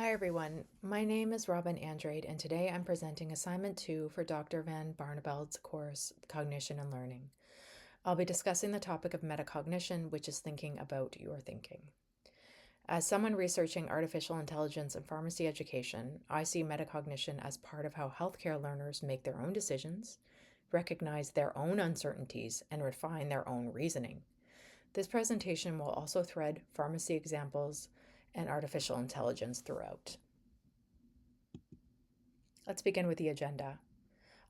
Hi everyone, my name is Robin Andrade and today I'm presenting assignment 2 for Dr. Van Barneveld's course, Cognition and Learning. I'll be discussing the topic of metacognition, which is thinking about your thinking. As someone researching artificial intelligence and pharmacy education, I see metacognition as part of how healthcare learners make their own decisions, recognize their own uncertainties, and refine their own reasoning. This presentation will also thread pharmacy examples and artificial intelligence throughout. Let's begin with the agenda.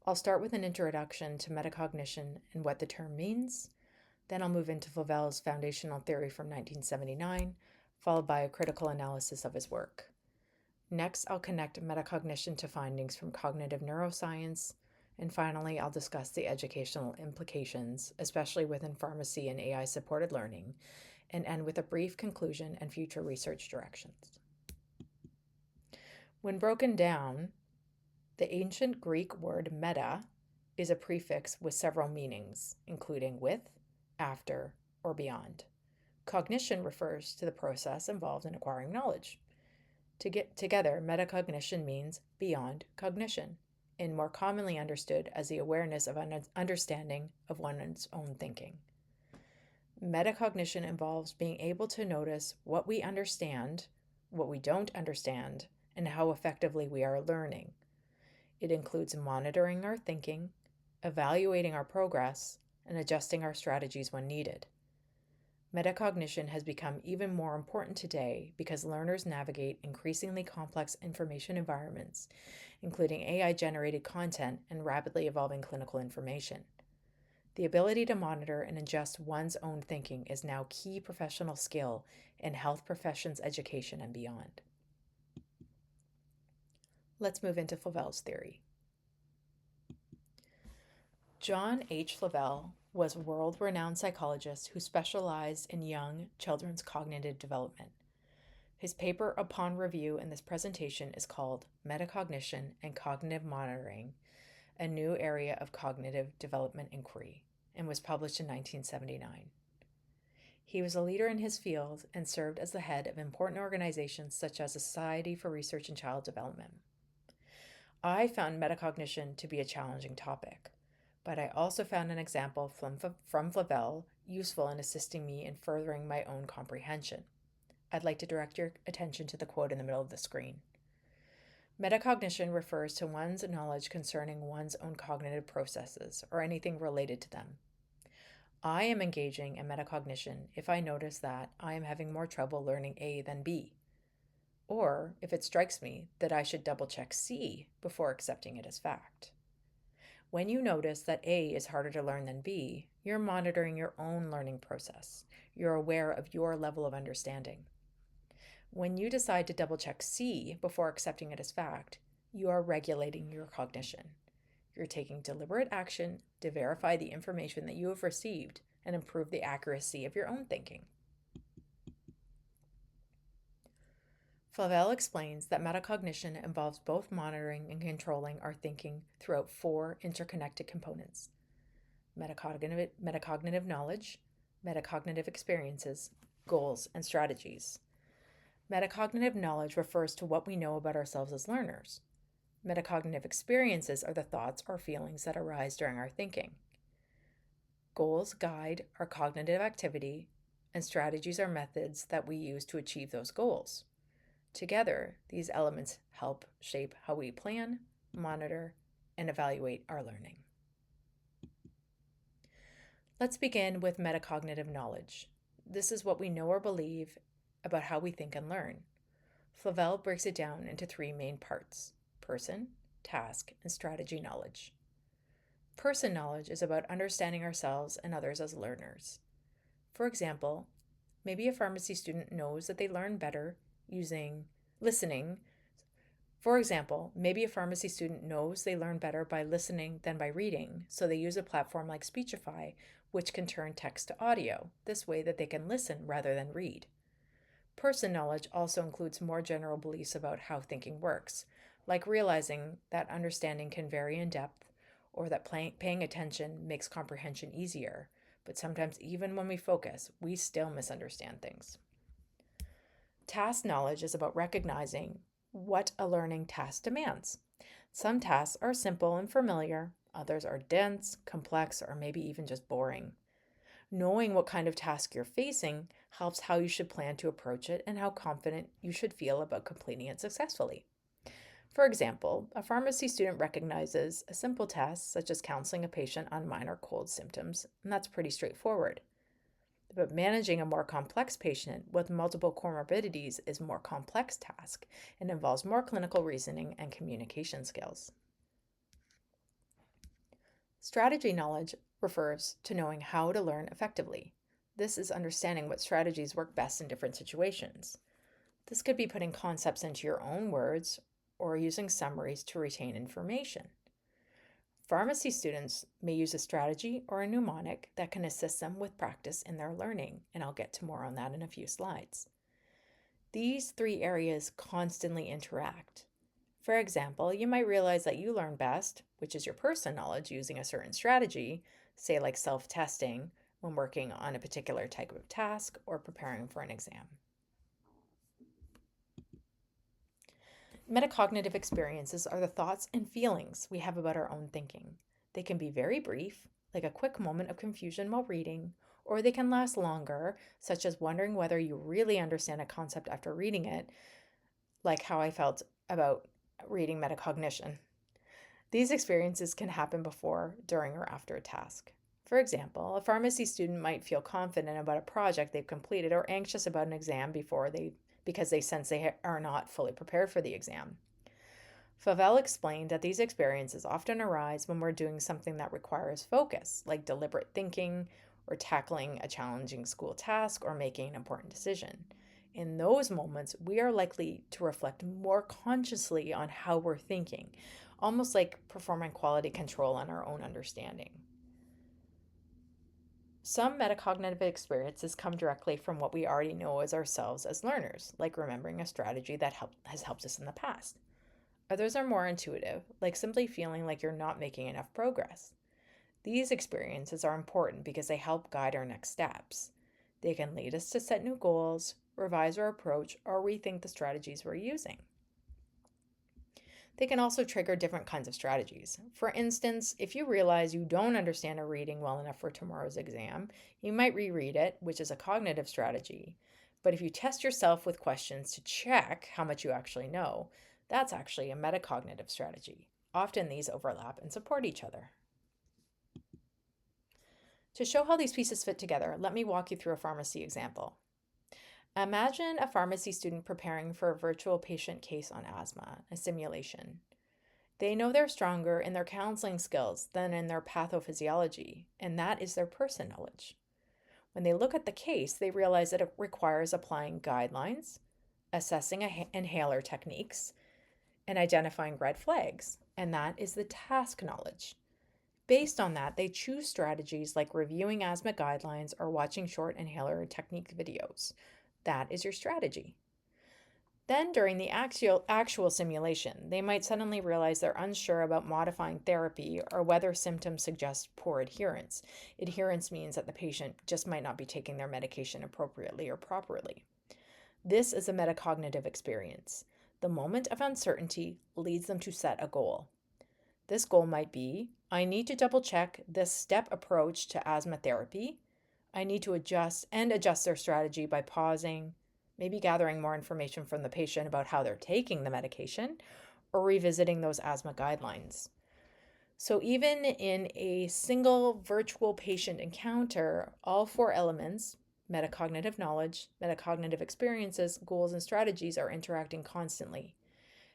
I'll start with an introduction to metacognition and what the term means. Then I'll move into Flavel's foundational theory from 1979, followed by a critical analysis of his work. Next, I'll connect metacognition to findings from cognitive neuroscience. And finally, I'll discuss the educational implications, especially within pharmacy and AI-supported learning, and end with a brief conclusion and future research directions. When broken down, the ancient Greek word meta is a prefix with several meanings, including with, after, or beyond. Cognition refers to the process involved in acquiring knowledge. Together, metacognition means beyond cognition, and more commonly understood as the awareness of an understanding of one's own thinking. Metacognition involves being able to notice what we understand, what we don't understand, and how effectively we are learning. It includes monitoring our thinking, evaluating our progress, and adjusting our strategies when needed. Metacognition has become even more important today because learners navigate increasingly complex information environments, including AI-generated content and rapidly evolving clinical information. The ability to monitor and adjust one's own thinking is now a key professional skill in health professions education and beyond. Let's move into Flavel's theory. John H. Flavel was a world-renowned psychologist who specialized in young children's cognitive development. His paper upon review in this presentation is called Metacognition and Cognitive Monitoring, a new area of cognitive development inquiry, and was published in 1979. He was a leader in his field and served as the head of important organizations such as the Society for Research in Child Development. I found metacognition to be a challenging topic, but I also found an example from Flavel useful in assisting me in furthering my own comprehension. I'd like to direct your attention to the quote in the middle of the screen. Metacognition refers to one's knowledge concerning one's own cognitive processes or anything related to them. I am engaging in metacognition if I notice that I am having more trouble learning A than B, or if it strikes me that I should double-check C before accepting it as fact. When you notice that A is harder to learn than B, you're monitoring your own learning process. You're aware of your level of understanding. When you decide to double-check C before accepting it as fact, you are regulating your cognition. You're taking deliberate action to verify the information that you have received and improve the accuracy of your own thinking. Flavel explains that metacognition involves both monitoring and controlling our thinking throughout 4 interconnected components: metacognitive knowledge, metacognitive experiences, goals, and strategies. Metacognitive knowledge refers to what we know about ourselves as learners. Metacognitive experiences are the thoughts or feelings that arise during our thinking. Goals guide our cognitive activity, and strategies are methods that we use to achieve those goals. Together, these elements help shape how we plan, monitor, and evaluate our learning. Let's begin with metacognitive knowledge. This is what we know or believe about how we think and learn. Flavel breaks it down into 3 main parts: person, task, and strategy knowledge. Person knowledge is about understanding ourselves and others as learners. For example, maybe a pharmacy student knows that they learn better listening. For example, maybe a pharmacy student knows they learn better by listening than by reading, so they use a platform like Speechify, which can turn text to audio, this way that they can listen rather than read. Person knowledge also includes more general beliefs about how thinking works, like realizing that understanding can vary in depth, or that paying attention makes comprehension easier, but sometimes even when we focus, we still misunderstand things. Task knowledge is about recognizing what a learning task demands. Some tasks are simple and familiar, others are dense, complex, or maybe even just boring. Knowing what kind of task you're facing helps how you should plan to approach it and how confident you should feel about completing it successfully. For example, a pharmacy student recognizes a simple task such as counseling a patient on minor cold symptoms, and that's pretty straightforward. But managing a more complex patient with multiple comorbidities is a more complex task and involves more clinical reasoning and communication skills. Strategy knowledge refers to knowing how to learn effectively. This is understanding what strategies work best in different situations. This could be putting concepts into your own words or using summaries to retain information. Pharmacy students may use a strategy or a mnemonic that can assist them with practice in their learning, and I'll get to more on that in a few slides. These three areas constantly interact. For example, you might realize that you learn best, which is your person knowledge, using a certain strategy, say like self-testing, when working on a particular type of task or preparing for an exam. Metacognitive experiences are the thoughts and feelings we have about our own thinking. They can be very brief, like a quick moment of confusion while reading, or they can last longer, such as wondering whether you really understand a concept after reading it, like how I felt about reading Metacognition. These experiences can happen before, during, or after a task. For example, a pharmacy student might feel confident about a project they've completed or anxious about an exam because they sense they are not fully prepared for the exam. Flavel explained that these experiences often arise when we're doing something that requires focus, like deliberate thinking or tackling a challenging school task or making an important decision. In those moments, we are likely to reflect more consciously on how we're thinking, almost like performing quality control on our own understanding. Some metacognitive experiences come directly from what we already know as ourselves as learners, like remembering a strategy that has helped us in the past. Others are more intuitive, like simply feeling like you're not making enough progress. These experiences are important because they help guide our next steps. They can lead us to set new goals, revise our approach, or rethink the strategies we're using. They can also trigger different kinds of strategies. For instance, if you realize you don't understand a reading well enough for tomorrow's exam, you might reread it, which is a cognitive strategy. But if you test yourself with questions to check how much you actually know, that's actually a metacognitive strategy. Often these overlap and support each other. To show how these pieces fit together, let me walk you through a pharmacy example. Imagine a pharmacy student preparing for a virtual patient case on asthma, a simulation. They know they're stronger in their counseling skills than in their pathophysiology, and that is their person knowledge. When they look at the case, they realize that it requires applying guidelines, assessing inhaler techniques, and identifying red flags, and that is the task knowledge. Based on that, they choose strategies like reviewing asthma guidelines or watching short inhaler technique videos. That is your strategy. Then, during the actual simulation, they might suddenly realize they're unsure about modifying therapy or whether symptoms suggest poor adherence. Adherence means that the patient just might not be taking their medication appropriately or properly. This is a metacognitive experience. The moment of uncertainty leads them to set a goal. This goal might be, I need to double check this step approach to asthma therapy. I need to adjust their strategy by pausing, maybe gathering more information from the patient about how they're taking the medication, or revisiting those asthma guidelines. So even in a single virtual patient encounter, all four elements, metacognitive knowledge, metacognitive experiences, goals, and strategies are interacting constantly.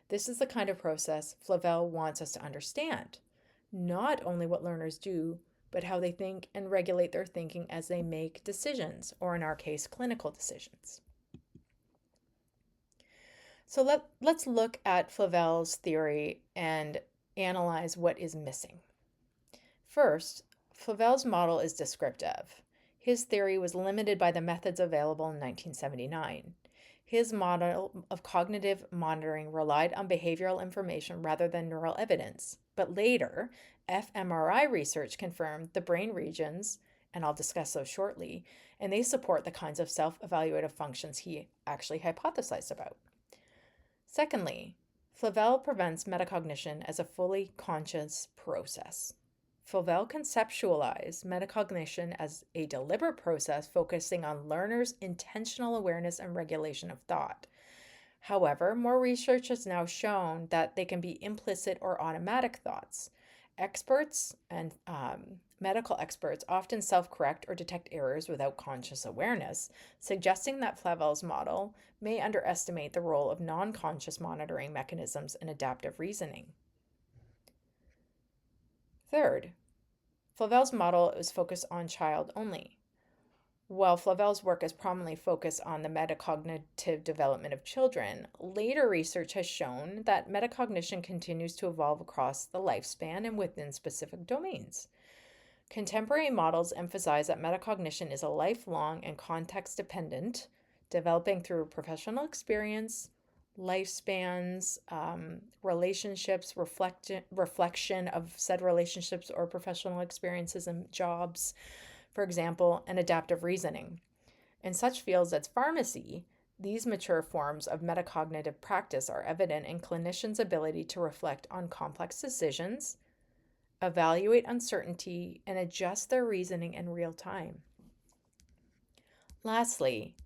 This is the kind of process Flavel wants us to understand. Not only what learners do, but how they think and regulate their thinking as they make decisions, or in our case, clinical decisions. So let's look at Flavel's theory and analyze what is missing. First, Flavel's model is descriptive. His theory was limited by the methods available in 1979. His model of cognitive monitoring relied on behavioral information rather than neural evidence. But later, fMRI research confirmed the brain regions, and I'll discuss those shortly, and they support the kinds of self-evaluative functions he actually hypothesized about. Secondly, Flavel prevents metacognition as a fully conscious process. Flavel conceptualized metacognition as a deliberate process focusing on learners' intentional awareness and regulation of thought. However, more research has now shown that they can be implicit or automatic thoughts. Experts and medical experts often self correct or detect errors without conscious awareness, suggesting that Flavel's model may underestimate the role of non conscious monitoring mechanisms in adaptive reasoning. Third, Flavel's model is focused on child only. While Flavel's work is prominently focused on the metacognitive development of children, later research has shown that metacognition continues to evolve across the lifespan and within specific domains. Contemporary models emphasize that metacognition is a lifelong and context-dependent, developing through professional experience, lifespans, relationships, reflection of said relationships or professional experiences and jobs, for example, and adaptive reasoning. In such fields as pharmacy, these mature forms of metacognitive practice are evident in clinicians' ability to reflect on complex decisions, evaluate uncertainty, and adjust their reasoning in real time. Lastly,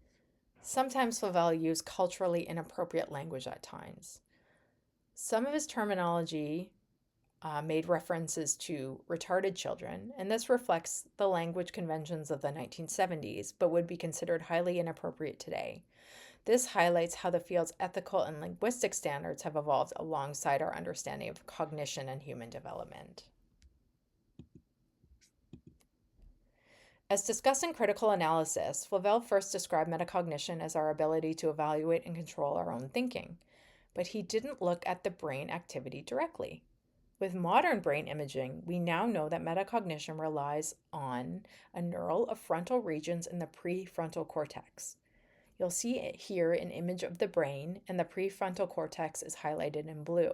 sometimes Flavel used culturally inappropriate language at times. Some of his terminology made references to retarded children, and this reflects the language conventions of the 1970s, but would be considered highly inappropriate today. This highlights how the field's ethical and linguistic standards have evolved alongside our understanding of cognition and human development. As discussed in Critical Analysis, Flavel first described metacognition as our ability to evaluate and control our own thinking, but he didn't look at the brain activity directly. With modern brain imaging, we now know that metacognition relies on a neural of frontal regions in the prefrontal cortex. You'll see here an image of the brain, and the prefrontal cortex is highlighted in blue.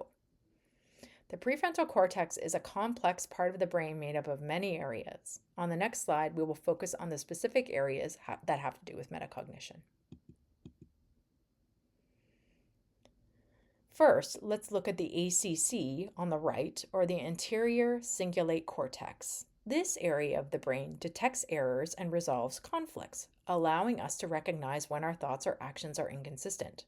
The prefrontal cortex is a complex part of the brain made up of many areas. On the next slide, we will focus on the specific areas that have to do with metacognition. First, let's look at the ACC on the right, or the anterior cingulate cortex. This area of the brain detects errors and resolves conflicts, allowing us to recognize when our thoughts or actions are inconsistent.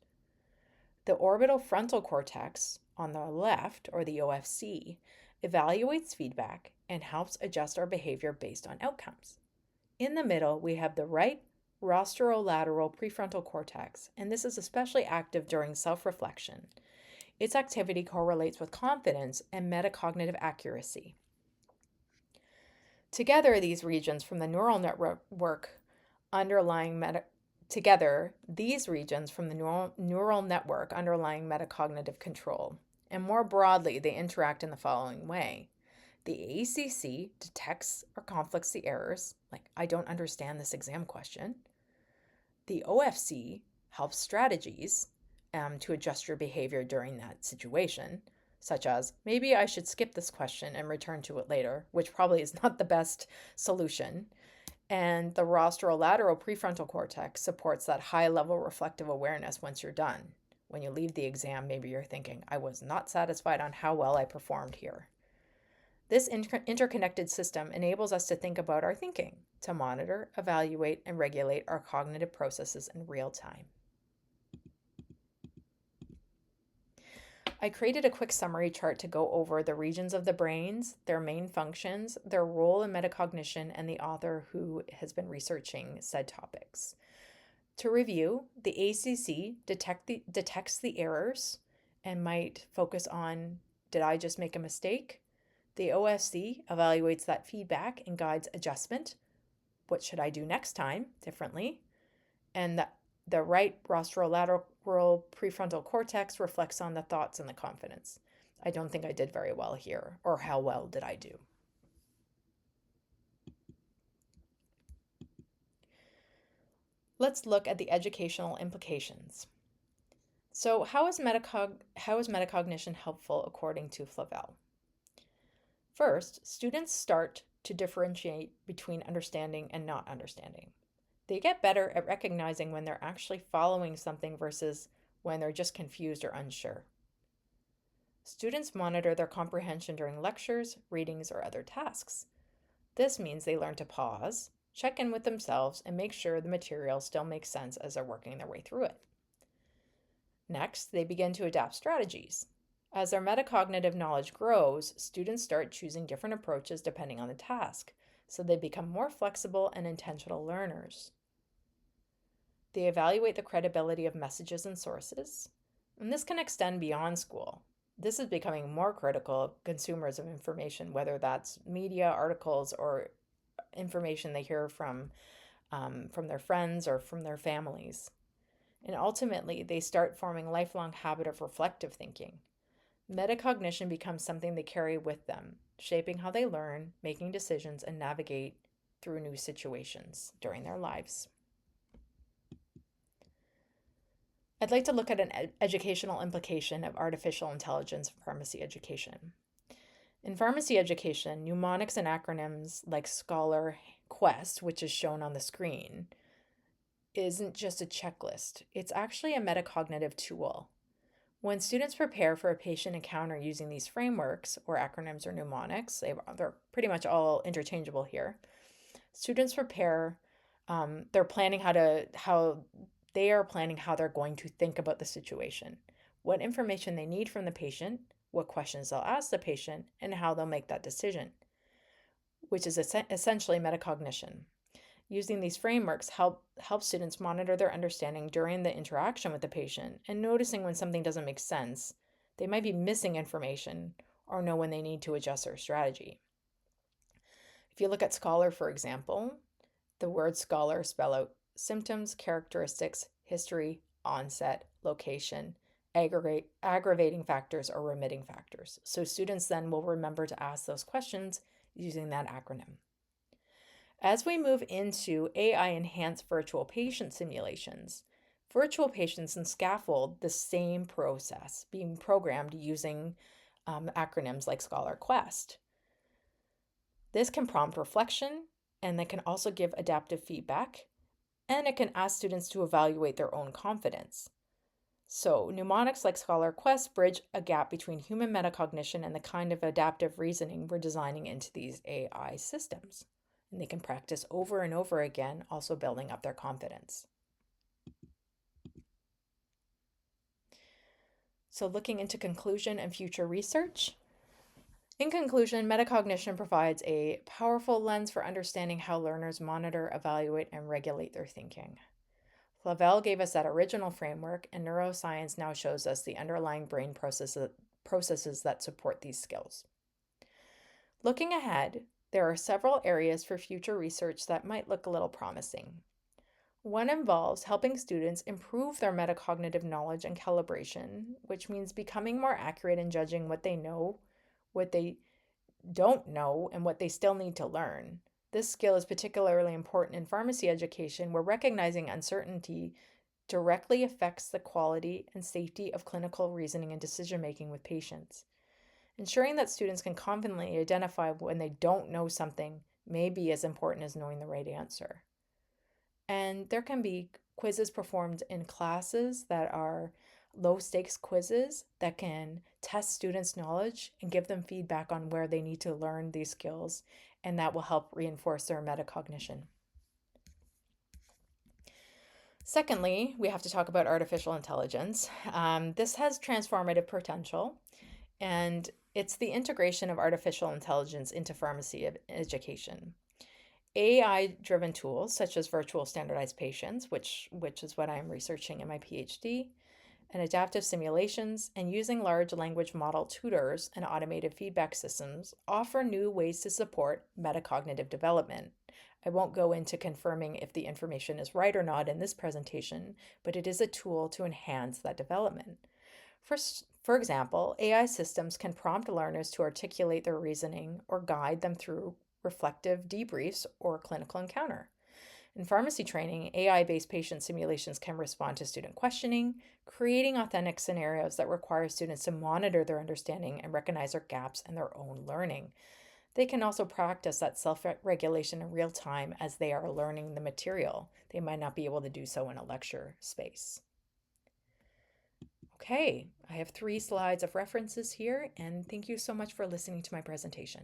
The orbital frontal cortex on the left, or the OFC, evaluates feedback and helps adjust our behavior based on outcomes. In the middle, we have the right rosterolateral prefrontal cortex, and this is especially active during self-reflection. Its activity correlates with confidence and metacognitive accuracy. Together, these regions from the neural network underlying metacognitive control. And more broadly, they interact in the following way. The ACC detects or conflicts the errors, like, I don't understand this exam question. The OFC helps strategies to adjust your behavior during that situation, such as, maybe I should skip this question and return to it later, which probably is not the best solution. And the rosterolateral prefrontal cortex supports that high-level reflective awareness once you're done. When you leave the exam, maybe you're thinking, I was not satisfied on how well I performed here. This interconnected system enables us to think about our thinking, to monitor, evaluate, and regulate our cognitive processes in real time. I created a quick summary chart to go over the regions of the brains, their main functions, their role in metacognition, and the author who has been researching said topics. To review, the ACC detects the errors and might focus on, did I just make a mistake? The OFC evaluates that feedback and guides adjustment. What should I do next time differently? And the right rosterolateral prefrontal cortex reflects on the thoughts and the confidence. I don't think I did very well here, or how well did I do? Let's look at the educational implications. So how is metacognition helpful according to Flavel? First, students start to differentiate between understanding and not understanding. They get better at recognizing when they're actually following something versus when they're just confused or unsure. Students monitor their comprehension during lectures, readings, or other tasks. This means they learn to pause, check in with themselves, and make sure the material still makes sense as they're working their way through it. Next, they begin to adapt strategies. As their metacognitive knowledge grows, students start choosing different approaches depending on the task, so they become more flexible and intentional learners. They evaluate the credibility of messages and sources, and this can extend beyond school. This is becoming more critical consumers of information, whether that's media, articles, or information they hear from their friends or from their families. And ultimately, they start forming a lifelong habit of reflective thinking. Metacognition becomes something they carry with them, shaping how they learn, making decisions, and navigate through new situations during their lives. I'd like to look at an educational implication of artificial intelligence in pharmacy education. In pharmacy education, mnemonics and acronyms like Scholar Quest, which is shown on the screen, isn't just a checklist. It's actually a metacognitive tool. When students prepare for a patient encounter using these frameworks, or acronyms or mnemonics, they're pretty much all interchangeable here. Students prepare, they're planning how they're going to think about the situation, what information they need from the patient, what questions they'll ask the patient, and how they'll make that decision, which is essentially metacognition. Using these frameworks help students monitor their understanding during the interaction with the patient and noticing when something doesn't make sense. They might be missing information or know when they need to adjust their strategy. If you look at Scholar, for example, the word Scholar spell out symptoms, characteristics, history, onset, location, aggravating factors, or remitting factors. So students then will remember to ask those questions using that acronym. As we move into AI-enhanced virtual patient simulations, virtual patients can scaffold the same process, being programmed using acronyms like Scholar Quest. This can prompt reflection, and they can also give adaptive feedback, and it can ask students to evaluate their own confidence. So mnemonics like Scholar Quest bridge a gap between human metacognition and the kind of adaptive reasoning we're designing into these AI systems. And they can practice over and over again, also building up their confidence. So looking into conclusion and future research. In conclusion, metacognition provides a powerful lens for understanding how learners monitor, evaluate, and regulate their thinking. Flavel gave us that original framework, and neuroscience now shows us the underlying brain processes that support these skills. Looking ahead, there are several areas for future research that might look a little promising. One involves helping students improve their metacognitive knowledge and calibration, which means becoming more accurate in judging what they know, what they don't know, and what they still need to learn. This skill is particularly important in pharmacy education, where recognizing uncertainty directly affects the quality and safety of clinical reasoning and decision-making with patients. Ensuring that students can confidently identify when they don't know something may be as important as knowing the right answer. And there can be quizzes performed in classes that are low-stakes quizzes that can test students' knowledge and give them feedback on where they need to learn these skills, and that will help reinforce their metacognition. Secondly, we have to talk about artificial intelligence. This has transformative potential, and it's the integration of artificial intelligence into pharmacy education. AI-driven tools such as virtual standardized patients, which is what I'm researching in my PhD, and adaptive simulations, and using large language model tutors and automated feedback systems offer new ways to support metacognitive development. I won't go into confirming if the information is right or not in this presentation, but it is a tool to enhance that development. For example, AI systems can prompt learners to articulate their reasoning or guide them through reflective debriefs or a clinical encounter. In pharmacy training, AI-based patient simulations can respond to student questioning, creating authentic scenarios that require students to monitor their understanding and recognize their gaps in their own learning. They can also practice that self-regulation in real time as they are learning the material. They might not be able to do so in a lecture space. Okay, I have 3 slides of references here, and thank you so much for listening to my presentation.